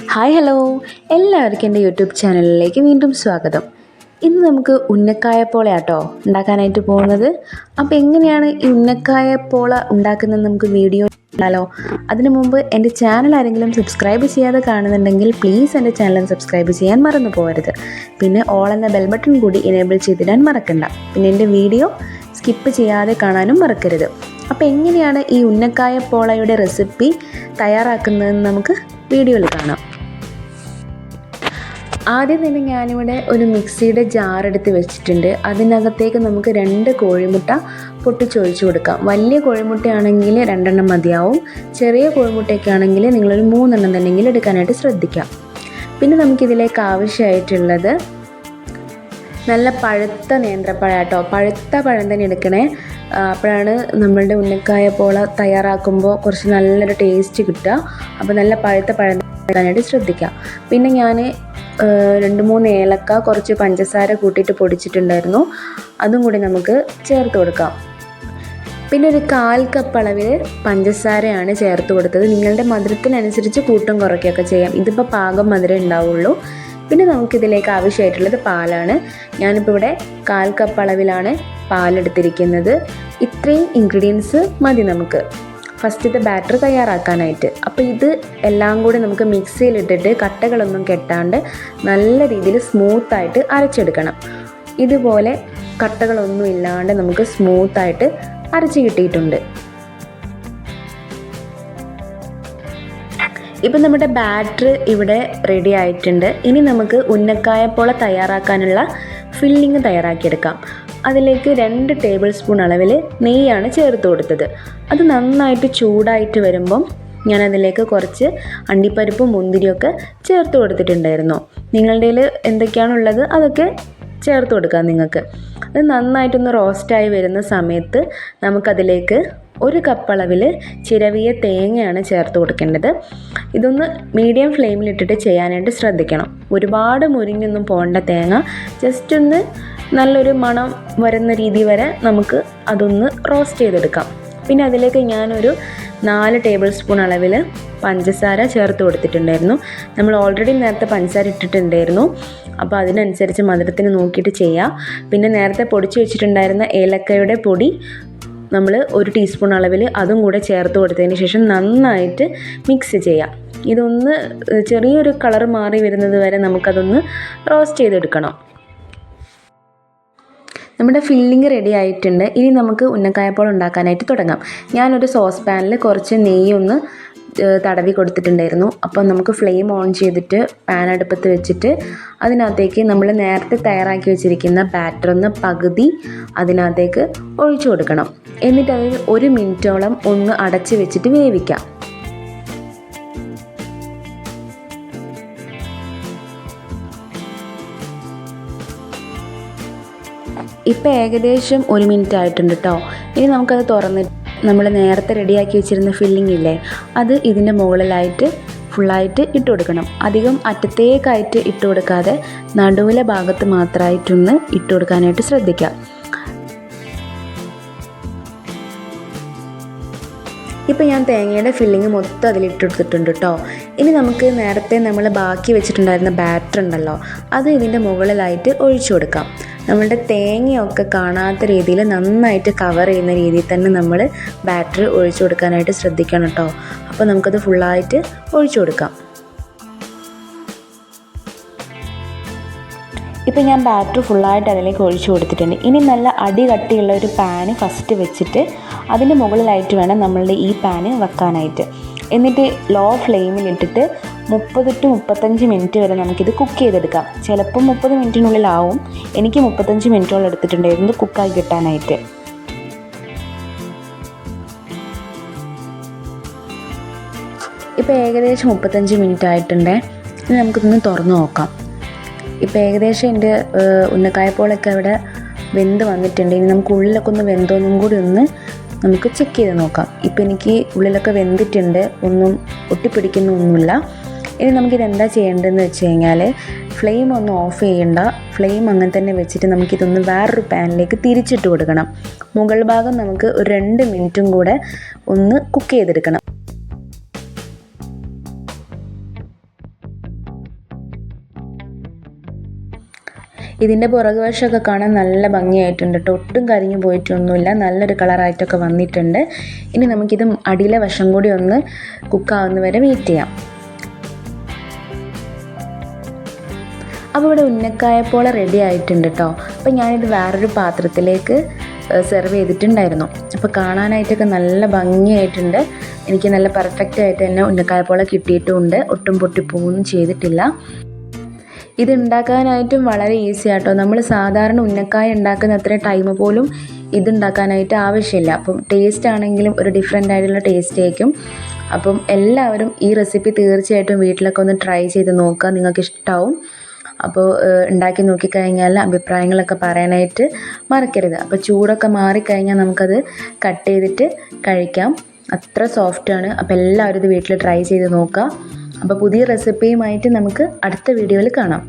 Hi hello, എല്ലാവർക്കും എൻ്റെ YouTube ചാനലിലേക്ക് വീണ്ടും സ്വാഗതം. ഇന്ന് നമുക്ക് ഉന്നക്കായപ്പോളയാട്ടോ ഉണ്ടാക്കാനായിട്ട് പോകുന്നത്. അപ്പോൾ എങ്ങനെയാണ് ഈ ഉന്നക്കായപ്പോള ഉണ്ടാക്കുന്നത് നമുക്ക് വീഡിയോ ഇടാലോ. അതിനു മുമ്പ് എൻ്റെ ചാനൽ ആരെങ്കിലും സബ്സ്ക്രൈബ് ചെയ്യാതെ കാണുന്നുണ്ടെങ്കിൽ പ്ലീസ് എൻ്റെ ചാനൽ സബ്സ്ക്രൈബ് ചെയ്യാൻ മറന്നു പോകരുത്. പിന്നെ ഓൾ എന്ന ബെൽ ബട്ടൺ കൂടി എനേബിൾ ചെയ്തിടാൻ മറക്കണ്ട. പിന്നെ എൻ്റെ വീഡിയോ സ്കിപ്പ് ചെയ്യാതെ കാണാനും മറക്കരുത്. അപ്പോൾ എങ്ങനെയാണ് ഈ ഉന്നക്കായപ്പോളയുടെ റെസിപ്പി തയ്യാറാക്കുന്നതെന്ന് നമുക്ക് വീഡിയോയിൽ കാണാം. ആദ്യം തന്നെ ഞാനിവിടെ ഒരു മിക്സിയുടെ ജാർ എടുത്ത് വെച്ചിട്ടുണ്ട്. അതിനകത്തേക്ക് നമുക്ക് 2 കോഴിമുട്ട പൊട്ടിച്ചൊഴിച്ച് കൊടുക്കാം. വലിയ കോഴിമുട്ടയാണെങ്കിൽ 2 മതിയാവും. ചെറിയ കോഴിമുട്ടയൊക്കെ ആണെങ്കിൽ നിങ്ങളൊരു 3 തന്നെ എടുക്കാനായിട്ട് ശ്രദ്ധിക്കാം. പിന്നെ നമുക്കിതിലേക്ക് ആവശ്യമായിട്ടുള്ളത് നല്ല പഴുത്ത നേന്ത്രപ്പഴം കേട്ടോ. പഴുത്ത പഴം തന്നെ എടുക്കണേ. അപ്പോഴാണ് നമ്മളുടെ ഉന്നക്കായപ്പോള തയ്യാറാക്കുമ്പോൾ കുറച്ച് നല്ലൊരു ടേസ്റ്റ് കിട്ടുക. അപ്പോൾ നല്ല പഴുത്ത പഴം എടുക്കാനായിട്ട് ശ്രദ്ധിക്കാം. പിന്നെ ഞാൻ 2-3 ഏലക്ക, കുറച്ച് പഞ്ചസാര കൂട്ടിയിട്ട് പൊടിച്ചിട്ടുണ്ടായിരുന്നു. അതും കൂടി നമുക്ക് ചേർത്ത് കൊടുക്കാം. പിന്നെ ഒരു 1/4 കപ്പ് അളവിൽ പഞ്ചസാരയാണ് ചേർത്ത് കൊടുത്തത്. നിങ്ങളുടെ മധുരത്തിനനുസരിച്ച് കൂട്ടും കുറയ്ക്കുകയൊക്കെ ചെയ്യാം. ഇതിപ്പോൾ പാകം മധുരം ഉണ്ടാവുള്ളൂ. പിന്നെ നമുക്കിതിലേക്ക് ആവശ്യമായിട്ടുള്ളത് പാലാണ്. ഞാനിപ്പോൾ ഇവിടെ 1/4 കപ്പ് അളവിലാണ് പാലെടുത്തിരിക്കുന്നത്. ഇത്രയും ഇൻഗ്രീഡിയൻസ് മതി നമുക്ക് ഫസ്റ്റത്തെ ബാറ്റർ തയ്യാറാക്കാനായിട്ട്. അപ്പോൾ ഇത് എല്ലാം കൂടി നമുക്ക് മിക്സിയിലിട്ടിട്ട് കട്ടകളൊന്നും കെട്ടാണ്ട് നല്ല രീതിയിൽ സ്മൂത്തായിട്ട് അരച്ചെടുക്കണം. ഇതുപോലെ കട്ടകളൊന്നും ഇല്ലാണ്ട് നമുക്ക് സ്മൂത്തായിട്ട് അരച്ച് കിട്ടിയിട്ടുണ്ട്. ഇപ്പം നമ്മുടെ ബാറ്റർ ഇവിടെ റെഡി ആയിട്ടുണ്ട്. ഇനി നമുക്ക് ഉന്നക്കായപ്പോള തയ്യാറാക്കാനുള്ള ഫില്ലിങ് തയ്യാറാക്കിയെടുക്കാം. അതിലേക്ക് 2 ടേബിൾ സ്പൂൺ അളവിൽ നെയ്യാണ് ചേർത്ത് കൊടുത്തത്. അത് നന്നായിട്ട് ചൂടായിട്ട് വരുമ്പം ഞാനതിലേക്ക് കുറച്ച് അണ്ടിപ്പരിപ്പും മുന്തിരിയൊക്കെ ചേർത്ത് കൊടുത്തിട്ടുണ്ടായിരുന്നു. നിങ്ങളുടെ കയ്യിൽ എന്തൊക്കെയാണുള്ളത് അതൊക്കെ ചേർത്ത് കൊടുക്കാം നിങ്ങൾക്ക്. അത് നന്നായിട്ടൊന്ന് റോസ്റ്റായി വരുന്ന സമയത്ത് നമുക്കതിലേക്ക് 1 കപ്പ് അളവിൽ ചിരവിയ തേങ്ങയാണ് ചേർത്ത് കൊടുക്കേണ്ടത്. ഇതൊന്ന് മീഡിയം ഫ്ലെയിമിലിട്ടിട്ട് ചെയ്യാനായിട്ട് ശ്രദ്ധിക്കണം. ഒരുപാട് മുരിഞ്ഞൊന്നും പോകേണ്ട തേങ്ങ, ജസ്റ്റ് ഒന്ന് നല്ലൊരു മണം വരുന്ന രീതി വരെ നമുക്ക് അതൊന്ന് റോസ്റ്റ് ചെയ്തെടുക്കാം. പിന്നെ അതിലേക്ക് ഞാനൊരു 4 ടേബിൾ സ്പൂൺ അളവിൽ പഞ്ചസാര ചേർത്ത് കൊടുത്തിട്ടുണ്ടായിരുന്നു. നമ്മൾ ഓൾറെഡി നേരത്തെ പഞ്ചസാര ഇട്ടിട്ടുണ്ടായിരുന്നു. അപ്പോൾ അതിനനുസരിച്ച് മധുരത്തിന് നോക്കിയിട്ട് ചെയ്യാം. പിന്നെ നേരത്തെ പൊടിച്ച് വെച്ചിട്ടുണ്ടായിരുന്ന ഏലക്കയുടെ പൊടി നമ്മൾ 1 ടീസ്പൂൺ അളവിൽ അതും കൂടെ ചേർത്ത് കൊടുത്തതിന് ശേഷം നന്നായിട്ട് മിക്സ് ചെയ്യാം. ഇതൊന്ന് ചെറിയൊരു കളർ മാറി വരുന്നത് വരെ നമുക്കതൊന്ന് റോസ്റ്റ് ചെയ്തെടുക്കണം. നമ്മുടെ ഫില്ലിങ് റെഡി ആയിട്ടുണ്ട്. ഇനി നമുക്ക് ഉന്നക്കായപ്പോള ഉണ്ടാക്കാനായിട്ട് തുടങ്ങാം. ഞാനൊരു സോസ് പാനിൽ കുറച്ച് നെയ്യൊന്ന് തടവി കൊടുത്തിട്ടുണ്ടായിരുന്നു. അപ്പോൾ നമുക്ക് ഫ്ലെയിം ഓൺ ചെയ്തിട്ട് പാൻ അടുപ്പത്ത് വെച്ചിട്ട് അതിനകത്തേക്ക് നമ്മൾ നേരത്തെ തയ്യാറാക്കി വെച്ചിരിക്കുന്ന ബാറ്റർ ഒന്ന് പകുതി അതിനകത്തേക്ക് ഒഴിച്ചു കൊടുക്കണം. എന്നിട്ട് അത് 1 മിനിറ്റോളം ഒന്ന് അടച്ച് വെച്ചിട്ട് വേവിക്കാം. ഇപ്പോൾ ഏകദേശം 1 മിനിറ്റ് ആയിട്ടുണ്ട് കേട്ടോ. ഇനി നമുക്കത് തുറന്നിട്ട് നമ്മൾ നേരത്തെ റെഡിയാക്കി വെച്ചിരുന്ന ഫില്ലിംഗ് ഇല്ലേ, അത് ഇതിൻ്റെ മുകളിലായിട്ട് ഫുള്ളായിട്ട് ഇട്ട് കൊടുക്കണം. അധികം അറ്റത്തേക്കായിട്ട് ഇട്ട് കൊടുക്കാതെ നടുവിലെ ഭാഗത്ത് മാത്രമായിട്ടൊന്ന് ഇട്ട് കൊടുക്കാനായിട്ട് ശ്രദ്ധിക്കാം. ഇപ്പോൾ ഞാൻ തേങ്ങയുടെ ഫില്ലിങ് മൊത്തം അതിലിട്ടെടുത്തിട്ടുണ്ട് കേട്ടോ. ഇനി നമുക്ക് നേരത്തെ നമ്മൾ ബാക്കി വെച്ചിട്ടുണ്ടായിരുന്ന ബാറ്റർ ഉണ്ടല്ലോ, അത് ഇതിൻ്റെ മുകളിലായിട്ട് ഒഴിച്ചു കൊടുക്കാം. നമ്മളുടെ തേങ്ങയൊക്കെ കാണാത്ത രീതിയിൽ നന്നായിട്ട് കവർ ചെയ്യുന്ന രീതിയിൽ തന്നെ നമ്മൾ ബാറ്റർ ഒഴിച്ചു കൊടുക്കാനായിട്ട് ശ്രദ്ധിക്കണം കേട്ടോ. അപ്പോൾ നമുക്കത് ഫുള്ളായിട്ട് ഒഴിച്ചു കൊടുക്കാം. ഇപ്പോൾ ഞാൻ ബാറ്റർ ഫുള്ളായിട്ട് അതിലേക്ക് ഒഴിച്ചു കൊടുത്തിട്ടുണ്ട്. ഇനി നല്ല അടി കട്ടിയുള്ള ഒരു പാന് ഫസ്റ്റ് വെച്ചിട്ട് അതിൻ്റെ മുകളിലായിട്ട് വേണം നമ്മളുടെ ഈ പാന് വെക്കാനായിട്ട്. എന്നിട്ട് ലോ ഫ്ലെയിമിലിട്ടിട്ട് 30 to 35 മിനിറ്റ് വരെ നമുക്കിത് കുക്ക് ചെയ്തെടുക്കാം. ചിലപ്പോൾ 30 മിനിറ്റിനുള്ളിലാവും. എനിക്ക് 35 മിനിറ്റോളം എടുത്തിട്ടുണ്ടായിരുന്നു കുക്കായി കിട്ടാനായിട്ട്. ഇപ്പോൾ ഏകദേശം 35 മിനിറ്റ് ആയിട്ടുണ്ട്. ഇനി നമുക്കിതൊന്ന് തുറന്ന് നോക്കാം. ഇപ്പോൾ ഏകദേശം എൻ്റെ ഉന്നക്കായപ്പോളൊക്കെ അവിടെ വെന്ത് വന്നിട്ടുണ്ട്. ഇനി നമുക്ക് ഉള്ളിലൊക്കെ ഒന്ന് വെന്തോന്നും കൂടി ഒന്ന് നമുക്ക് ചെക്ക് ചെയ്ത് നോക്കാം. ഇപ്പോൾ എനിക്ക് ഉള്ളിലൊക്കെ വെന്തിട്ടുണ്ട്, ഒന്നും ഒട്ടിപ്പിടിക്കുന്നൊന്നുമില്ല. ഇനി നമുക്കിതെന്താ ചെയ്യേണ്ടതെന്ന് വെച്ച് കഴിഞ്ഞാൽ ഫ്ലെയിം ഒന്ന് ഓഫ് ചെയ്യണ്ട. ഫ്ലെയിം അങ്ങനെ തന്നെ വെച്ചിട്ട് നമുക്കിതൊന്ന് വേറൊരു പാനിലേക്ക് തിരിച്ചിട്ട് കൊടുക്കണം. മുകൾ ഭാഗം നമുക്ക് ഒരു 2 മിനിറ്റും കൂടെ ഒന്ന് കുക്ക് ചെയ്തെടുക്കണം. ഇതിൻ്റെ പുറകുവശമൊക്കെ കാണാൻ നല്ല ഭംഗിയായിട്ടുണ്ട് കേട്ടോ, ഒട്ടും കരിഞ്ഞു പോയിട്ടൊന്നുമില്ല, നല്ലൊരു കളറായിട്ടൊക്കെ വന്നിട്ടുണ്ട്. ഇനി നമുക്കിത് അടിയിലെ വശം കൂടി ഒന്ന് കുക്കാവുന്ന വരെ വെയിറ്റ് ചെയ്യാം. അപ്പോൾ ഇവിടെ ഉന്നക്കായപ്പോള റെഡി ആയിട്ടുണ്ട് കേട്ടോ. അപ്പോൾ ഞാനിത് വേറൊരു പാത്രത്തിലേക്ക് സെർവ് ചെയ്തിട്ടുണ്ടായിരുന്നു. അപ്പോൾ കാണാനായിട്ടൊക്കെ നല്ല ഭംഗിയായിട്ടുണ്ട്. എനിക്ക് നല്ല പെർഫെക്റ്റ് ആയിട്ട് തന്നെ ഉന്നക്കായപ്പോള കിട്ടിയിട്ടുമുണ്ട്, ഒട്ടും പൊട്ടിപ്പോവൊന്നും ചെയ്തിട്ടില്ല. ഇത് ഉണ്ടാക്കാനായിട്ടും വളരെ ഈസി ആട്ടോ. നമ്മൾ സാധാരണ ഉന്നക്കായ ഉണ്ടാക്കുന്ന അത്ര ടൈം പോലും ഇതുണ്ടാക്കാനായിട്ട് ആവശ്യമില്ല. അപ്പം ടേസ്റ്റ് ആണെങ്കിലും ഒരു ഡിഫറെൻ്റ് ആയിട്ടുള്ള ടേസ്റ്റ് ആയിരിക്കും. അപ്പം എല്ലാവരും ഈ റെസിപ്പി തീർച്ചയായിട്ടും വീട്ടിലൊക്കെ ഒന്ന് ട്രൈ ചെയ്ത് നോക്കുക, നിങ്ങൾക്ക് ഇഷ്ടമാവും. അപ്പോൾ ഉണ്ടാക്കി നോക്കിക്കഴിഞ്ഞാൽ അഭിപ്രായങ്ങളൊക്കെ പറയാനായിട്ട് മറക്കരുത്. അപ്പോൾ ചൂടൊക്കെ മാറിക്കഴിഞ്ഞാൽ നമുക്കത് കട്ട് ചെയ്തിട്ട് കഴിക്കാം, അത്ര സോഫ്റ്റാണ്. അപ്പോൾ എല്ലാവരും ഇത് വീട്ടിൽ ട്രൈ ചെയ്ത് നോക്കുക. അപ്പോൾ പുതിയ റെസിപ്പിയുമായിട്ട് നമുക്ക് അടുത്ത വീഡിയോയിൽ കാണാം.